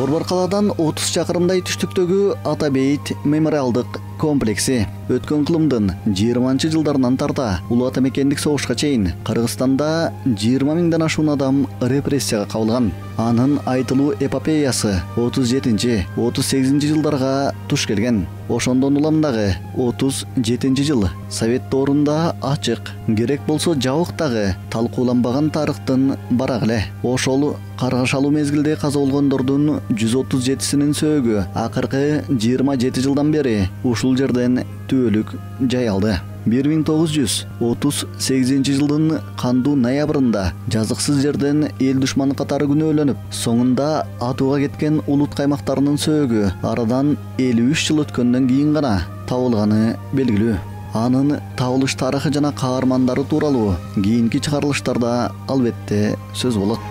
Борбор калаадан 30 чакырымдай түштүктөгү Ата Бейит мемориалдык комплекси өткөн кылымдын 20-жылдарынан тарта улуу ата мекендик согушка чейин Кыргызстанда 20 миңден ашуун адам репрессияга кабылган. Анын айтылуу эпопеясы 37-38 жылдарга туш келген. Ошондон улам дагы 37 жыл Совет доорунда ачык, керек болсо жабык дагы талкууланбаган тарыхтын барак эле. Ошол каргашалуу мезгилде каза болгондордун 137синин сөөгү акыркы 27 жылдан бери ушул жерден түбөлүк жай алды. 1938 жылдын кандуу ноябрында жазыксыз жерден эл душманы катары күнөөлөнүп, соңунда атууга кеткен улут каймактарынын сөөгү арадан 53 жыл өткөндөн кийин гана табылганы белгилүү. Анын табылыш тарыхы жана каармандары тууралуу кийинки чыгарылыштарда албетте сөз болот.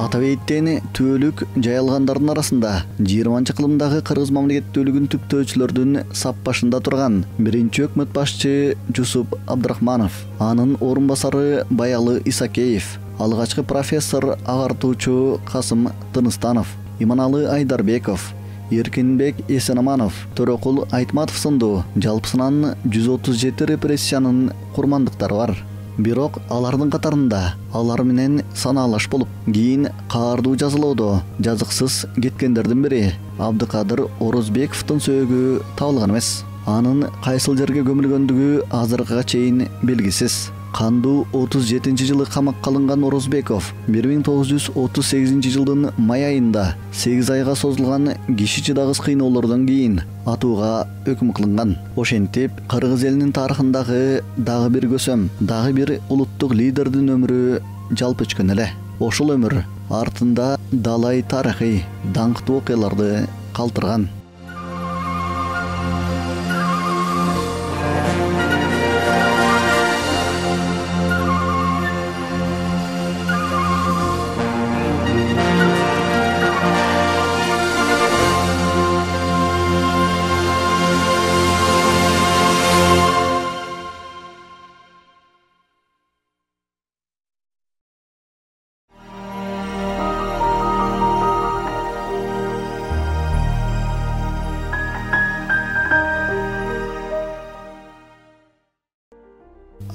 Ата Бейиттен түбөлүк жай алгандардын арасында 20-кылымдагы Кыргыз мамлекеттүүлүгүн түптөөчүлөрдүн сап башында турган биринчи өкмөт башчы Жусуп Абдрахманов, анын орун басары Баялы Исакеев, алгачкы профессор агартуучу Касым Тыныстанов, Иманалы Айдарбеков, Эркинбек Эсенаманов, Төрөкул Айтматов сындуу жалпысынан 137 репрессиянын курмандыктары бар. Бирок алардын катарында алар менен санаалаш болуп, кийин каардуу жазалоодо жазыксыз кеткендердин бири Абдыкадыр Орозбековдун сөөгү табылган эмес. Анын кайсыл жерге көмүлгөндүгү азыркыга чейин белгисиз. Кандуу 37-жылы камакка алынган Орозбеков 1938 жылдын май айында 8 айга созулган киши чыдагыс кыйноолордон кийин атууга өкүм кылынган. Ошентип, Кыргыз элинин тарыхындагы дагы бир көсөм, дагы бир улуттук лидердин өмүрү жалп өчкөн эле. Ошол өмүр артында далай тарыхый, даңктуу окуяларды калтырган.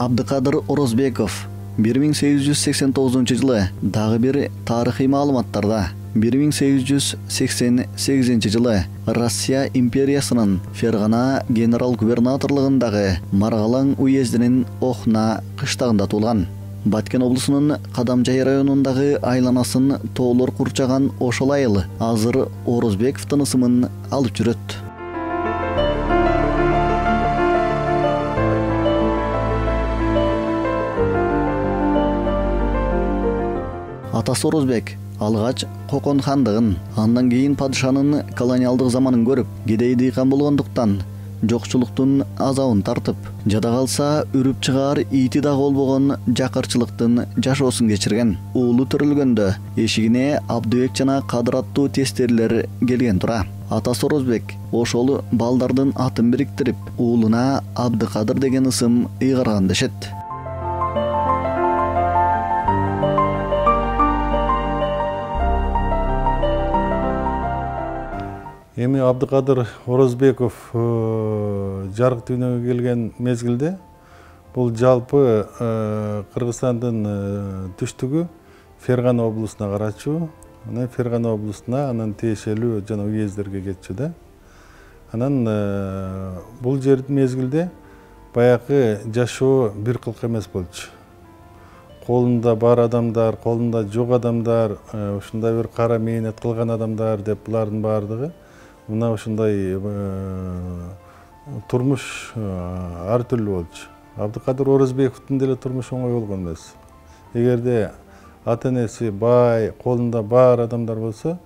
Абдыкадыр Орозбеков 1889-жылы дагы бир тарыхый маалыматтарда 1888-жылы Россия империясынын Фергана генерал-губернаторлыгындагы Маргалаң уездинин Охна кыштагында туулган. Баткен облусунун Кадамжай районундагы айланасын тоолор курчаган ошол айыл азыр Орозбековдун ысымын алып жүрөт. Атасы Орозбек алгач Кокон хандыгын, андан кийин падышанын колониалдык заманын көрүп, кедей дыйкан болгондуктан жокчулуктун азабын тартып, жада калса үрүп чыгаар ити дагы болбогон жакырчылыктын жашоосун кечирген. Уулу төрөлгөндө эшигине Абдыбек жана Кадыр аттуу тестерилер келген тура. Атасы Орозбек ошол балдардын атын бириктирип, уулуна Абдыкадыр деген ысым ыйгарган дешет. Эми Абдыкадыр Орозбеков жарык дүйнөгө келген мезгилде бул жалпы Кыргызстандын түштүгү Фергана облусуна карачу, анан Фергана облусуна анан тиешелүү жана уездерге кетчү да. Анан бул жердин мезгилде баягы жашоо бир кылк эмес болчу. Колунда бар адамдар, колунда жок адамдар, ушундай бир кара мээнет кылган адамдар деп булардын баардыгы мына ушундай турмуш ар түрлүү болчу. Абдыкадыр Орозбековдун деле турмушу оңой болгон эмес. Эгерде ата энеси бай, колунда бар адамдар болсо,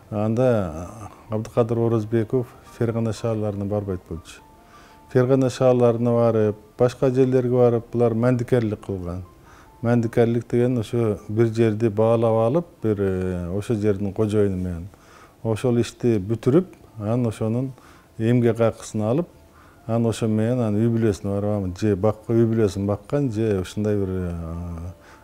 анда Абдыкадыр Орозбеков Фергана шаарларына барбайт болчу. Фергана шаарларына барып, башка жерлерге барып, булар мандикерлик кылган. Мандикерлик деген ошо бир жерди баалап алып, бир ошо жердин кожоюну менен ошол ишти бүтүрүп, анан ошонун эмгек акысын алып, анан ошо менен үй бүлөсүнө барып, же үй бүлөсүн баккан, же ушундай бир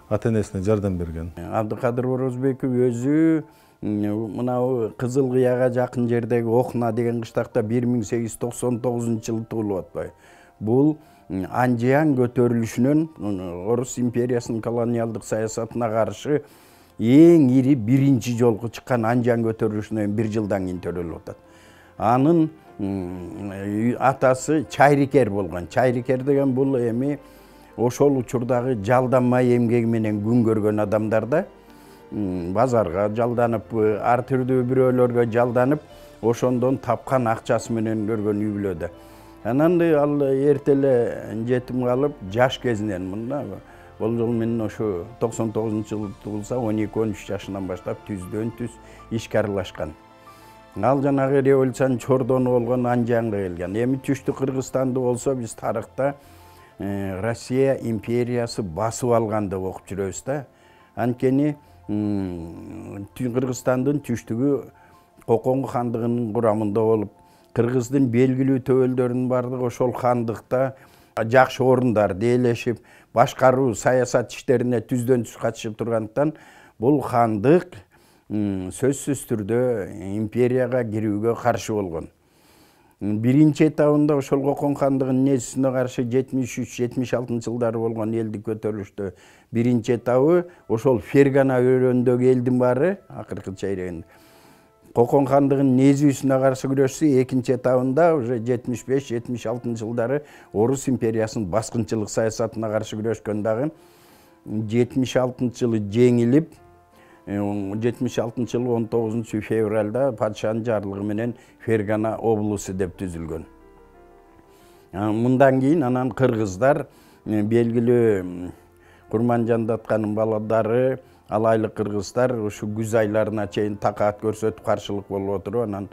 ата энесине жардам берген. Абдыкадыр Орозбеков өзү мынау Кызыл Кыяга жакын жердеги Охна деген кыштакта 1899-жылы туулуп атпайбы. Бул Анжиян көтөрүлүшүнөн Орус империясынын колониалдык саясатына каршы эң ири биринчи жолку чыккан Анжиян көтөрүлүшүнөн 1 жылдан кийин төрөлүп атат. Анын атасы Чайрикер болгон. Чайрикер деген бул эми ошол учурдагы жалданмай эмгеги менен күн көргөн адамдар да базарга жалданып, ар түрдүү бирөөлөргө жалданып, ошондон тапкан акчасы менен көргөн үй бүлөдө. Анан ал эртеле жетим калып, жаш кезинен мында бул жол менен ошо 99-жылы туулса 12-13 жашынан баштап түздөн түз ишке аралашкан. Ал жанагы революциянын чордону болгон Анжиянга келген. Эми түштүк Кыргызстанды болсо биз тарыхта Россия империясы басып алган деп окуп жүрөбүз да. Анткени Кыргызстандын түштүгү Кокон хандыгынын курамында болуп, Кыргыздын белгилүү төбөлдөрүнүн бардыгы ошол хандыкта жакшы орундарды ээлешип, башкаруу саясат иштерине түздөн түз катышып тургандыктан бул хандык сөзсүз түрдө империяга кирүүгө каршы болгон. Биринчи этабында ошол Кокон хандыгынын несине каршы 73-76-жылдары болгон элдик көтөрүлүштө биринчи этабы ошол Фергана өрөөндөгү элдин баары акыркы чейрегинде Кокон хандыгынын незүүсүнө каршы күрөшсө, экинчи этабында уже 75-76-жылдары Орус империясынын баскынчылык саясатына каршы күрөшкөн дагы 76-жылы жеңилип, 76-жылы 19 февралда падышанын жарлыгы менен Фергана облусу деп түзүлгөн. Мындан кийин анан кыргыздар белгилүү Курманжандатканын баладары, алайлык кыргыздар ушу күз айларына чейин такаат көрсөтүп каршылык болуп отуруп, анан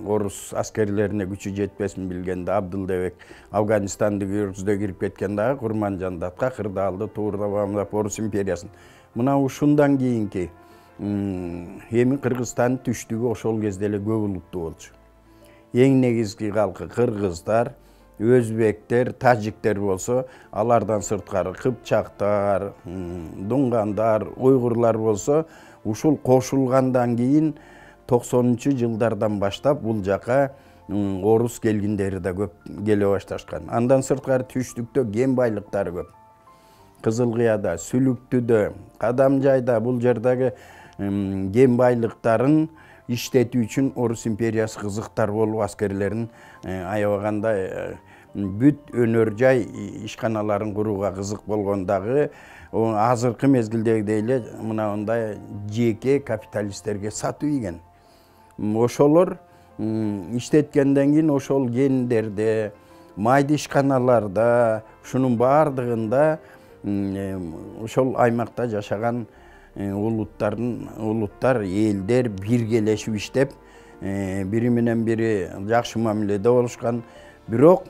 орус аскерлерине күчү жетпесин билгенде Абдылдебек Афганистандын өрүздөй кирип кеткен дагы Курманжандатка кырдаалды туурдап амдап Орус империясын. Мына ушундан кийинки эми Кыргызстандын түштүгү ошол кезде эле көп улуттуу болчу. Эң негизги калкы кыргыздар, өзбектер, тажиктер болсо, алардан сырткары кыпчактар, дунгандар, уйгурлар болсо, ушул кошулгандан кийин 90-жылдардан баштап бул жака орус келгиндери да көп келе башташкан. Андан сырткары түштүктө кен байлыктары көп. Кызыл Кыяда, Сүлүктүдө, Кадамжайда бул жердеги кен байлыктарын иштетүү үчүн Орус империясы кызыктар болуп аскерлерин аябаганда бүт өнөр жай ишканаларын курууга кызык болгондагы азыркы мезгилдегидей эле мындай жеке капиталисттерге сатуу ийген. Ошолор иштеткенден кийин ошол кендерде, майды ишканаларда, ушунун баардыгында ошол аймакта жашаган улуттар, элдер биргелешип иштеп, бири менен бири жакшы мамиледе болушкан. Бирок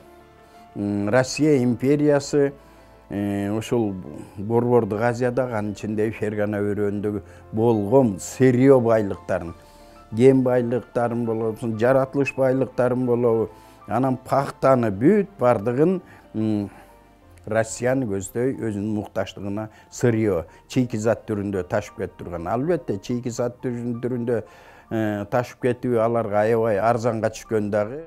Россия империясы ошол Борбордук Азиядагы, анын ичинде Фергана өрөөнүндөгү болгон сырье байлыктарын, кен байлыктарын болобу, жаратылыш байлыктарын болобу, анан пахтаны бүт бардыгын Россияны көздөй, өзүнүн мукташтыгына сырье, чийки зат түрүндө ташып кетип турган. Албетте, чийки зат түрүндө ташып кетүү аларга аябай арзанга түшкөн дагы.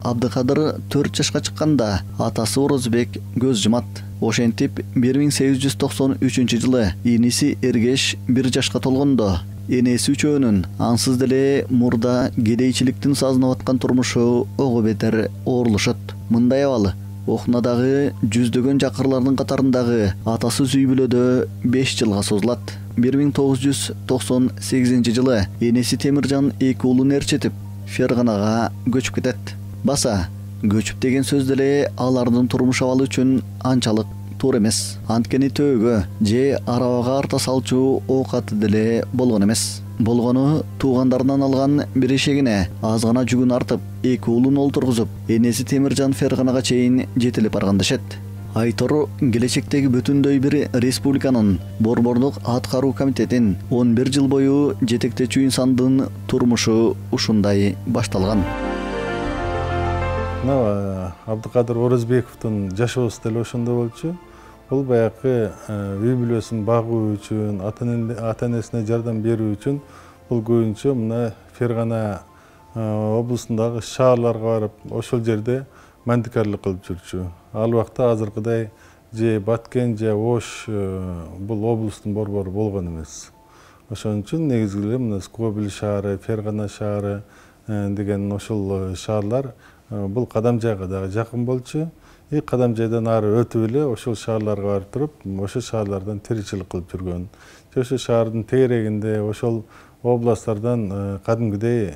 Абдыкадыр 4 жашка чыкканда атасы Орозбек көз жумат. Ошентип 1893 жылы эниси Эргеш 1 жашка толгондо энеси үчөөнүн ансыз деле мурда кедейчиликтин сазынып аткан турмушу ого бетер оорлошот. Мындай абалы Охнадагы жүздөгөн жакырлардын катарындагы атасы сүйбүлөдө 5 жылга созулат. 1998 жылы энеси Темиржан 2 уулун ээрчетип Ферганага көчүп кетет. Баса, көчүп деген сөз деле алардын турмуш абалы үчүн анчалык туура эмес. Анткени төөгө же арабага арта салчу оокаты деле болгон эмес. Болгону туугандарынан алган бир ишегине аз гана жүгүн артып, 2 уулун олтургузуп, энеси Темиржан Ферганага чейин жетелип барган дешет. Айтор келечектеги бүтүндөй бир республиканын Борбордук аткаруу комитетин 11 жыл бою жетектечүү инсандын турмушу ушундай башталган. Абдыкадыр Орозбековдун жашоосу деле ошондой болчу. Бул баягы үй бүлөсүн багуу үчүн, ата-энесине жардам берүү үчүн бул көбүнчө мына Фергана облусундагы шаарларга барып, ошол жерде мандикарлык кылып жүрчү. Ал убакта азыркыдай же Баткен же Ош бул облустун борбору болгон эмес. Ошон үчүн негизги эле мына Скобель шаары, Фергана шаары деген ошол шаарлар бул Кадамжайга дагы жакын болчу. Кадамжайдан ары өтүп эле ошол шаарларга барып туруп, ошол шаарлардан тиричилик кылып жүргөн. Ошол шаардын тегерегинде ошол областтардан кадимгидей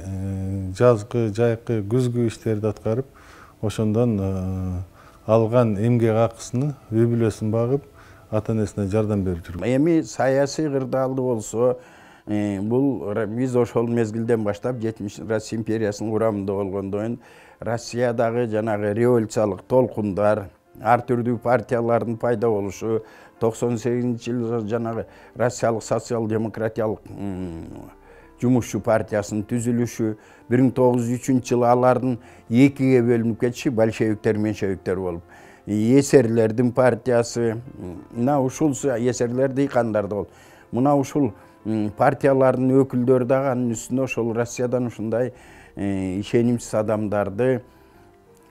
жазгы, жайкы, күзгү иштерди аткарып, ошондон алган эмгек акысын, үй бүлөсүн багып, ата-энесине жардам берип жүргөн. Эми саясий кырдаалды болсо, бул биз ошол мезгилден баштап 70 Россия империясынын курамында болгондон Россиядагы жанагы революциялык толкундар, ар түрдүү партиялардын пайда болушу, 98-жылы жанагы Россиялык социал-демократиялык жумушчу партиясынын түзүлүшү, 1903-жылы алардын экиге бөлүнүп кетиши большевиктер, меньшевиктер болуп, эсерлердин партиясы, мына ушул эсерлер дыйкандарды болуп, мына ушул партиялардын өкүлдөрү дагы анын үстүнө ошол Россиядан ушундай ишенимсиз адамдарды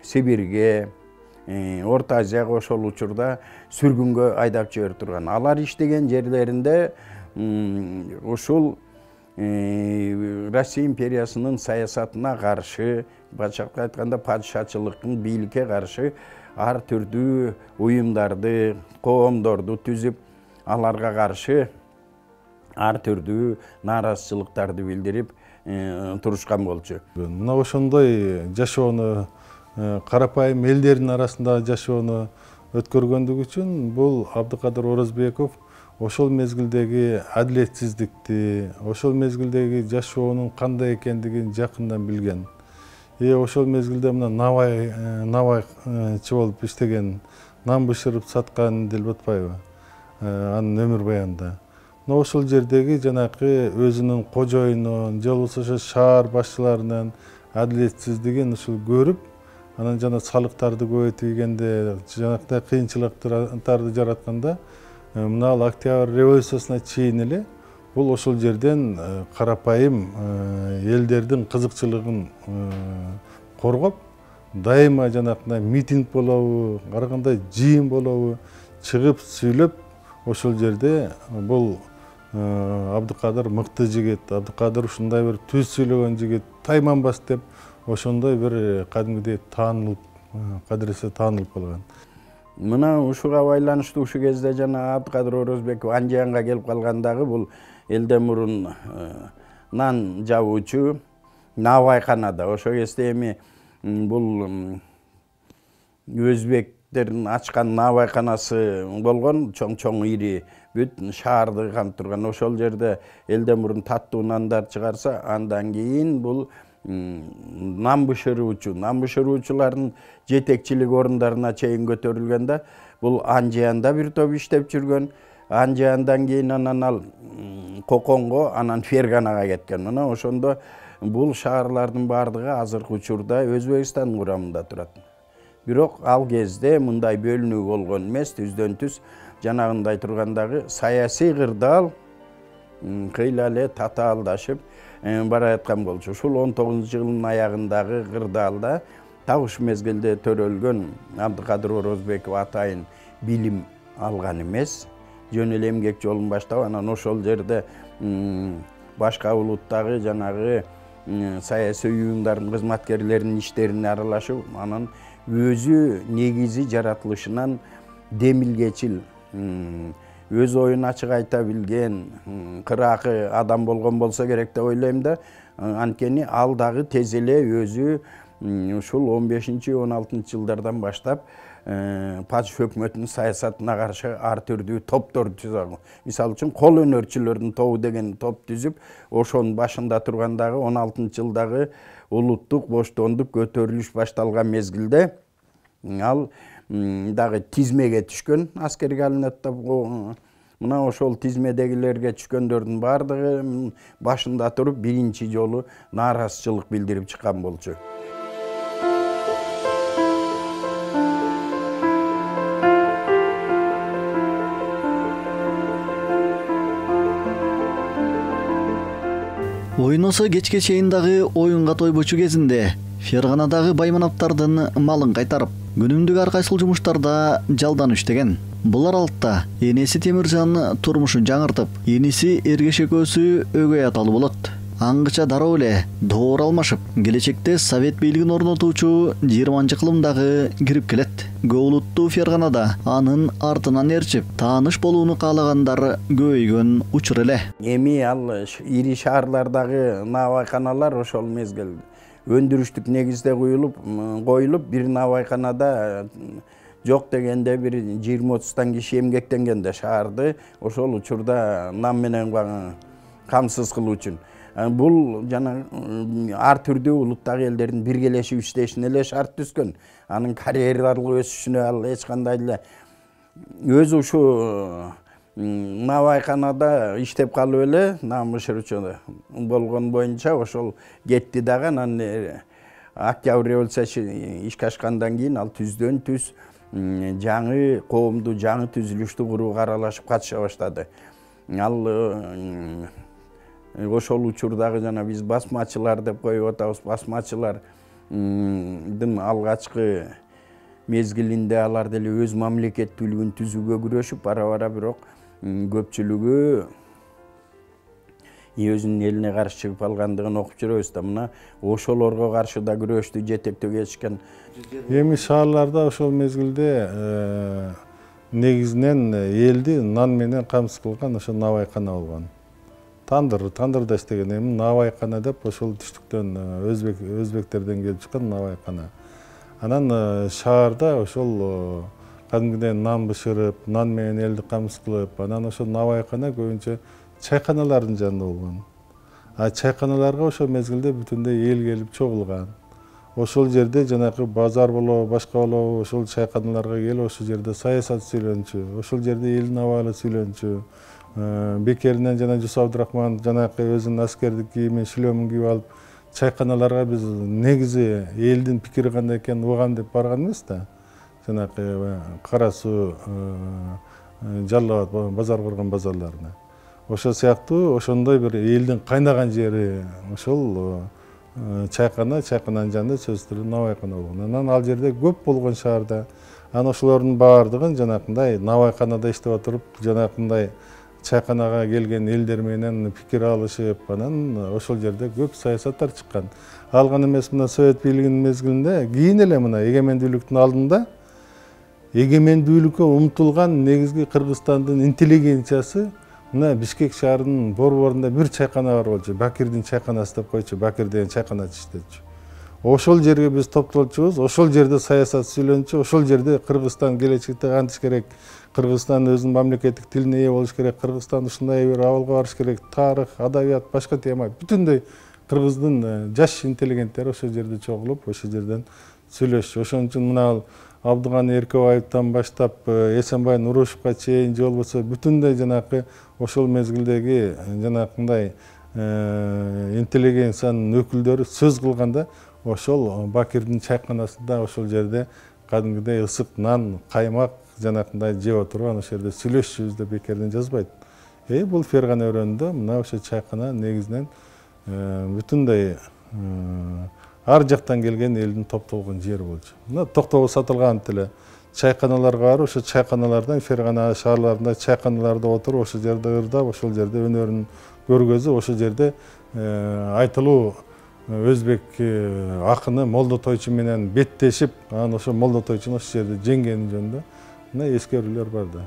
Сибирге, Орто Азияга ошол учурда сүргүнгө айдап жиберип турган. Алар иштеген жерлеринде ушул Россия империясынын саясатына каршы, башкача айтканда падышачылыктын бийликке каршы ар түрдүү уюмдарды, коомдорду түзүп, аларга каршы ар түрдүү нааразычылыктарды билдирип турушкан болчу. Мына ошондой жашоону, карапайым элдердин арасындагы жашоону өткөргөндүгү үчүн бул Абдыкадыр Орозбеков ошол мезгилдеги адилетсиздикти, ошол мезгилдеги жашоонун кандай экендигин жакындан билген. Ошол мезгилде мына навайчы болуп иштеген, нан бышырып саткан делип атпайбы анын өмүр баянында. Ошол жердеги жанакы өзүнүн кожоюнун, же болбосо ошо шаар башчыларынын адилетсиздигин ушул көрүп, анан жана салыктарды көбөйтүгенде, жанактай кыйынчылыктарды жаратканда, мына Октябрь революциясына чейин эле бул ошол жерден карапайым элдердин кызыкчылыгын коргоп, дайыма жанакындай митинг болобу, ар кандай жыйын болобу, чыгып сүйлөп ошол жерде бул Абдыкадыр мыкты жигит, Абдыкадыр ушундай бир түз сүйлөгөн жигит, тайманбас деп ошондой бир кадимгидей таанылып, кадыресе таанылып калган. Мына ушуга байланыштуу ушу кезде жана Абдыкадыр Орозбеков Анжиянга келип калгандагы бул элден мурун нан жабуучу наабайканада. Ошол кезде эми бул өзбектердин ачкан наабайканасы болгон, чоң ири бүт шаарды камтып турган. Ошол жерде элден мурун таттуу нандар чыгарса, андан кийин бул нан бышыруучулардын жетекчилик орундарына чейин көтөрүлгөндө бул Анжиянда бир топ иштеп жүргөн. Анжияндан кийин анан ал Коконго, анан Ферганага кеткен. Мына ошондо бул шаарлардын баардыгы азыркы учурда Өзбекстан курамында турат. Бирок ал кезде мындай бөлүнүү болгон эмес, түздөн түз жанагындай тургандагы саясий кырдаал кыйла эле татаалдашып бара жаткан болчу. Ушул 19-жылдын аягындагы кырдаалда так ушу мезгилде төрөлгөн Абдыкадыр Орозбеков атайын билим алган эмес, жөн эле эмгек жолун баштап, анан ошол жерде башка улуттагы жанагы саясий уюмдардын кызматкерлеринин иштерине аралашып, анан өзү негизи жаратылышынан демилгечил, өз оюн ачык айта билген, кыракы адам болгон болсо керек деп ойлойм да. Анткени ал дагы тез эле өзү ушул 15-16 жылдардан баштап патша өкмөтүнүн саясатына каршы ар түрдүү топторду түзөгөн. Мисалы үчүн кол өнөрчүлөрдүн тобу деген топ түзүп, ошонун башында тургандагы 16-жылдагы улуттук боштондук көтөрүлүш башталган мезгилде ал дагы тизмеге түшкөн, аскерге алынат деп. Мына ошол тизмедегилерге түшкөндөрдүн баардыгы башында туруп биринчи жолу нааразычылык билдирип чыккан болчу. Ойносо кечке чейин дагы оюнга тойбочу кезинде Ферганадагы байманаттардын малын кайтарып, күнүмдүк ар кайсыл жумуштарда жалданып иштеген. Бул аралыкта энеси Темиржан турмушун жаңыртып, эниси Эргеш экөөсү өгөй аталуу болот. Аңгыча дароо эле доор алмашып, келечекте совет бийлигин орнотуучу 20-кылымдагы кирип келет. Көп улуттуу Ферганада анын артынан ээрчип, тааныш болууну каалагандар көбөйгөн учур эле. Эми ал ири шаарлардагы наабайканалар ошол мезгил өндүрүштүк негизде коюлуп, бир наабайканада жок дегенде бир 20-30 киши эмгектенгенде шаарды ошол учурда нан менен камсыз кылуу үчүн. Бул жана ар түрдүү улуттагы элдердин биргелешип иштешине эле шарт түзгөн. Анын карьералык өсүшүнө ал эч кандай эле өзү ушу наабайканада иштеп калып эле нан бышыруучу болгон боюнча ошол кетти дагы. Анан Октябрь революциясы ишке ашкандан кийин ал түздөн түз жаңы коомду, жаңы түзүлүштү курууга аралашып катыша баштады. Ал ошол учурдагы жана биз басмачылар деп коюп атабыз, басмачылардын алгачкы мезгилинде алар деле өз мамлекеттүүлүгүн түзүүгө күрөшүп, бара-бара бирок көпчүлүгү өзүнүн элине каршы чыгып алгандыгын окуп жүрөбүз да. Мына ошолорго каршы да күрөштү жетектеп кетишкен. Эми шаарларда ошол мезгилде негизинен элди нан менен камсыз кылган ошо наабайкана болгон. Тандырда иштеген. Эми наабайкана деп ошол түштүктөн өзбектерден келип чыккан наабайкана. Анан шаарда ошол кадимгиден нан бышырып, нан менен элди камсыз кылып, анан ошол наабайкана көбүнчө чайканалардын жанында болгон. Чайканаларга ошол мезгилде бүтүндөй эл келип чогулган. Ошол жерде жанагы базар болобу, башка болобу, ошол чайканаларга келип ошол жерде саясат сүйлөнчү, ошол жерде элдин абалы сүйлөнчү. Бекеринен жана Жусуп Абдрахман жанагы өзүнүн аскердик кийимин, шлемин кийип алып, чайканаларга биз негизи элдин пикири кандай экенин угам деп барган эмес да. Жанагы Кара Суу, Жалал Абад базар курган базарларына. Ошол сыяктуу ошондой бир элдин кайнаган жери ошол чайкананын жанында сөзсүз түрдө наабайкана болгон. Анан ал жерде көп болгон шаарда Ана ошолордун баардыгын жанакындай набайканада иштеп отуруп, жанакындай чайканага келген элдер менен пикир алышып, анан ошол жерде көп саясаттар чыккан. Ал гана эмес, мына Совет бийлигинин мезгилинде, кийин эле мына эгемендүүлүктүн алдында эгемендүүлүккө умтулган негизги Кыргызстандын интеллигенциясы мына Бишкек шаарынын борборунда бир чайкана бар болчу. Бакирдин чайканасы деп койчу, Бакир деген чайканачы иштечү. Ошол жерге биз топтолчубуз, ошол жерде саясат сүйлөнчү, ошол жерде Кыргызстан келечекте кантиш керек, Кыргызстан өзүнүн мамлекеттик тилине ээ болуш керек, Кыргызстан ушундай бир абалга барыш керек, тарых, адабият, башка тема бүтүндөй Кыргыздын жаш интеллигенттери ошол жерде чогулуп, ошол жерден сүйлөшчү. Ошон үчүн мына Абдыганы Эркебаевден баштап Эсенбай Нурушевга чейин, же болбосо бүтүндөй жанакы ошол мезгилдеги жанакындай интеллигенциянын өкүлдөрү сөз кылганда ошол Бакирдин чайканасында ошол жерде кадимгидей ысык нан, каймак жанакындай жеп отуруп, ошол жерде сүйлөшчүбүз деп бекерден жазбайт. Бул Фергана өрөөнүндө мына ошо чайкана негизинен бүтүндөй ар жактан келген элдин топтолгон жери болчу. Мына Токтогул сатылган эле чайканаларга барып, ошо чайканалардан Фергана шаарларында чайканаларда отуруп, ошол жерде ырдап, ошол жерде өнөрүн көргөзүп, ошол жерде айтылуу өзбек акыны Молдо Тойчу менен беттешип, анан ошо Молдо Тойчуну ошол жерде жеңгени жөнүндө мына эскерүүлөр бар да.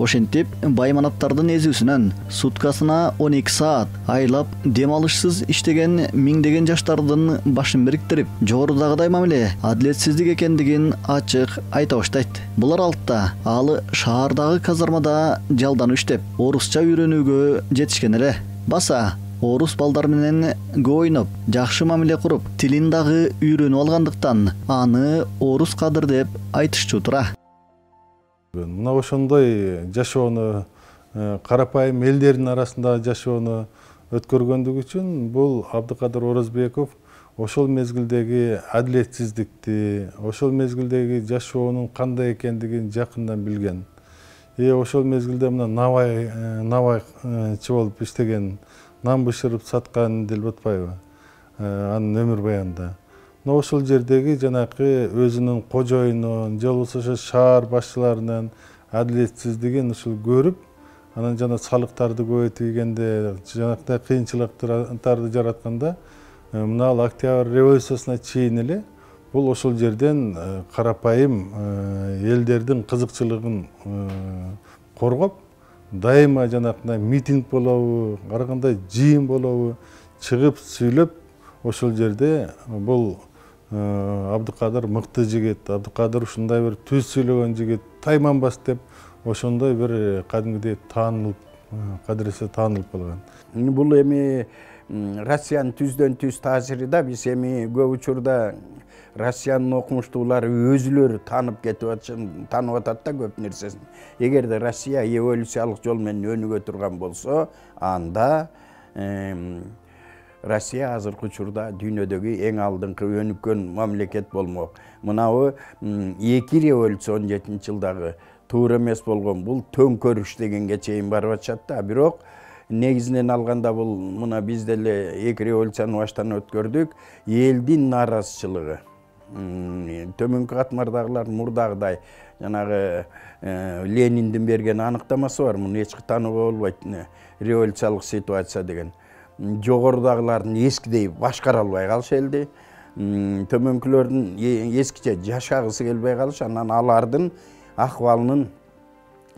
Ошентип байманаттардын эзүүсүнөн суткасына 12 саат айлап дем алышсыз иштеген миңдеген жаштардын башын бириктирип, жогорудагыдай мамиле адилетсиздик экендигин ачык айта баштайт. Булар алтта ал шаардагы казармада жалданып иштеп, орусча үйрөнүүгө жетишкен эле. Баса орус балдар менен көп ойноп, жакшы мамиле куруп, тилин дагы үйрөнүп алгандыктан аны орус кадыр деп айтышчу тура. Мына ошондой жашоону, карапайым элдердин арасында жашоону өткөргөндүгү үчүн бул Абдыкадыр Орозбеков ошол мезгилдеги адилетсиздикти, ошол мезгилдеги жашоонун кандай экендигин жакындан билген. Ошол мезгилде мына набайчы болуп иштеген, нан бышырып саткан делип атпайбы анын өмүр баянында. Ошол жердеги жанакы өзүнүн кожоюнун, же болбосо ошо шаар башчыларынын адилетсиздигин ушул көрүп, анан жана салыктарды көбөйтүгенде, жанактай кыйынчылыктарды жаратканда, мына Октябрь революциясына чейин эле бул ошол жерден карапайым элдердин кызыкчылыгын коргоп, дайыма жанакындай митинг болобу, ар кандай жыйын болобу, чыгып сүйлөп, ошол жерде бул Абдыкадыр мыкты жигит, Абдыкадыр ушундай бир түз сүйлөгөн жигит, тайманбас деп ошондой бир кадимгидей таанылып, кадыресе таанылып калган. Бул эми Россиянын түздөн түз таасири да, биз эми көп учурда Россиянын окумуштуулары өзүлөрү таанып атат да көп нерсесин. Эгерде Россия эволюциялык жол менен өнүгө турган болсо, анда Россия азыркы учурда дүйнөдөгү эң алдыңкы өнүккөн мамлекет болмок. Мынабы 2 революция 17-жылдагы туура эмес болгон, бул төңкөрүш дегенге чейин барып атышат да. Бирок негизинен алганда бул мына биз деле 2 революцияны баштан өткөрдүк, элдин нааразычылыгы. Төмөнкү катмардагылар мурдагыдай жанагы Лениндин берген аныктамасы бар, муну эч таанууга болбойт, революциялык ситуация деген. Жогорудагылардын эскидей башкара албай калыш элди, төмөнкүлөрдүн эскиче жашагысы келбей калыш, анан алардын акыбалынын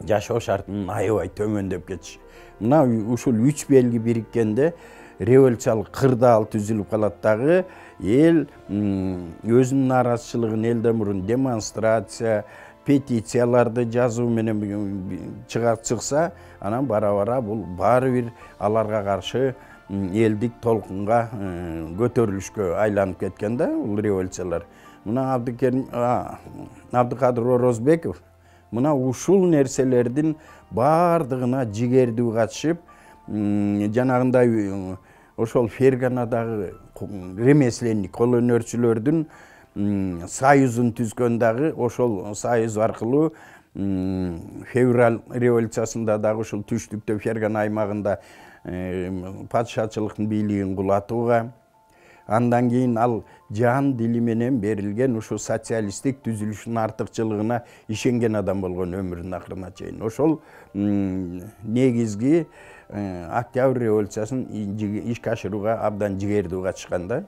жашоо шартынын аябай төмөндөп кетиш. Мына ушул 3 белги бириккенде революциялык кырдаал түзүлүп калат дагы, эл өзүнүн нааразычылыгын элден мурун демонстрация, петицияларды жазуу менен чыкса, анан бара-бара бул баары бир аларга каршы элдик толкунга көтөрүлүшкө айланып кеткен да бул революциялар. Мына Абдыкадыр Орозбеков мына ушул нерселердин баардыгына жигердүү катышып, жанагындай ошол Ферганадагы ремесленник, кол өнөрчүлөрдүн союзун түзгөн дагы, ошол союз аркылуу февраль революциясында дагы ушул түштүктө Фергана аймагында падышачылыктын бийлигин кулатууга, Андан кийин ал жан дили менен берилген ушу социалисттик түзүлүштүн артыкчылыгына ишенген адам болгон өмүрүнүн акырына чейин. Ошол негизги Октябрь революциясын ишке ашырууга абдан жигердүү катышкан да.